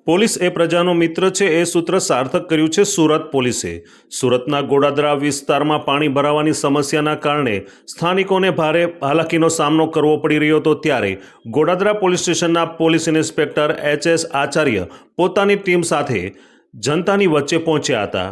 Police એ પ્રજાનો મિત્ર છે એ સૂત્ર સાર્થક કર્યું છે સુરત પોલીસે। સુરતના ગોડાદરા વિસ્તારમાં પાણી ભરાવાની સમસ્યાના કારણે સ્થાનિકોને ભારે હાલાકીનો સામનો કરવો પડી રહ્યો હતો, ત્યારે ગોડાદરા પોલીસ સ્ટેશનના પોલીસ ઇન્સ્પેક્ટર એચ.એસ. આચાર્ય પોતાની ટીમ સાથે જનતાની વચ્ચે પહોંચ્યા હતા,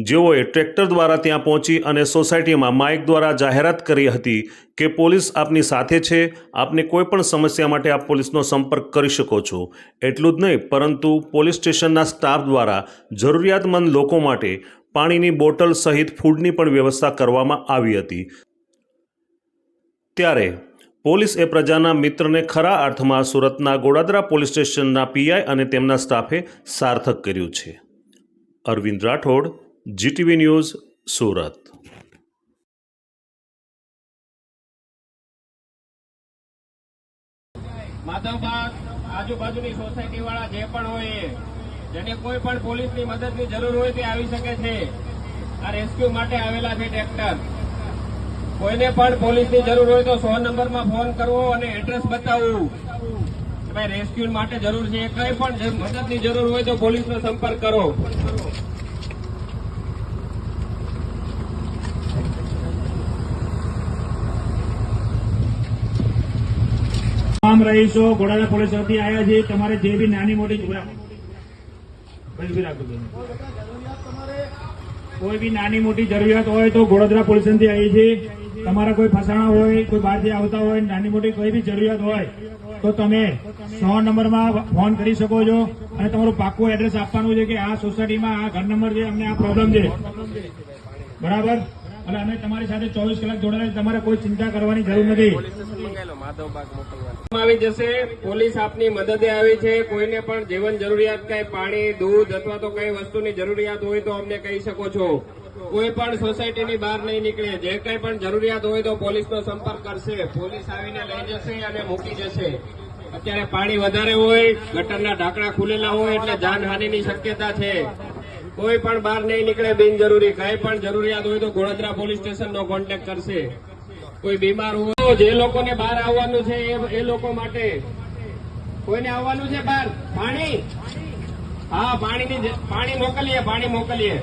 જેઓએ ટ્રેક્ટર દ્વારા ત્યાં પહોંચી અને સોસાયટીમાં માઇક દ્વારા જાહેરાત કરી હતી કે પોલીસ આપની સાથે છે, આપને કોઈ પણ સમસ્યા માટે આપ પોલીસનો સંપર્ક કરી શકો છો। એટલું જ નહીં, પરંતુ પોલીસ સ્ટેશનના સ્ટાફ દ્વારા જરૂરિયાતમંદ લોકો માટે પાણીની બોટલ સહિત ફૂડની પણ વ્યવસ્થા કરવામાં આવી હતી। ત્યારે પોલીસ એ પ્રજાના મિત્રને ખરા અર્થમાં સુરતના ગોડાદરા પોલીસ સ્ટેશનના પીઆઈ અને તેમના સ્ટાફે સાર્થક કર્યું છે। Arvind Rathod, GTV news, Surat. માધવબાગ આજુબાજુની સોસાયટી વાળા જે પણ હોય, જેને કોઈ પણ પોલીસની મદદની જરૂર હોય તે આવી શકે છે। આ રેસ્ક્યુ માટે આવેલા છે ટ્રેક્ટર। કોઈને પણ પોલીસની જરૂર હોય તો 100 નંબરમાં ફોન કરવો અને એડ્રેસ બતાવવું કે ભાઈ રેસ્ક્યુ માટે જરૂર છે। કઈ પણ મદદની જરૂર હોય તો પોલીસનો સંપર્ક કરો। તમામ રહીશો ગોડાદરા પોલીસ તરફથી આવ્યા છે। તમારે જે બી નાની મોટી કોઈ બી નાની મોટી જરૂરિયાત હોય તો ગોડાદરા પોલીસ તરફથી આવી છે। તમારા કોઈ ફસાણા હોય, કોઈ બહારથી આવતા હોય, નાની મોટી કોઈ બી જરૂરિયાત હોય તો તમે 100 નંબરમાં ફોન કરી શકો છો અને તમારું પાક્કું એડ્રેસ આપવાનું છે કે આ સોસાયટીમાં આ ઘર નંબર છે, અમને આ પ્રોબ્લેમ છે, બરાબર। અને અમે તમારી સાથે 24 કલાક જોડાયેલા, તમારે કોઈ ચિંતા કરવાની જરૂર નથી। આવી જશે, પોલીસ આપની મદદે આવી છે। કોઈને પણ જીવન જરૂરિયાત કઈ પાણી, દૂધ અથવા તો કઈ વસ્તુની જરૂરિયાત હોય તો અમને કહી શકો છો। કોઈ પણ સોસાયટીની બહાર નહીં નીકળે, જે કઈ પણ જરૂરિયાત હોય તો પોલીસનો સંપર્ક કરશે। પોલીસ આવીને લઈ જશે અને મૂકી જશે। અત્યારે પાણી વધારે હોય, ગટરના ઢાંકણા ખુલેલા હોય એટલે જાનહાનિની શક્યતા છે। કોઈ પણ બહાર નહીં નીકળે બિનજરૂરી। કઈ પણ જરૂરિયાત હોય તો ગોડાદરા પોલીસ સ્ટેશનનો કોન્ટેક્ટ કરશે। કોઈ બીમાર હોય તો જે લોકોને બહાર આવવાનું છે એ લોકો માટે, કોઈને આવવાનું છે બહાર પાણી, હા પાણી મોકલીએ।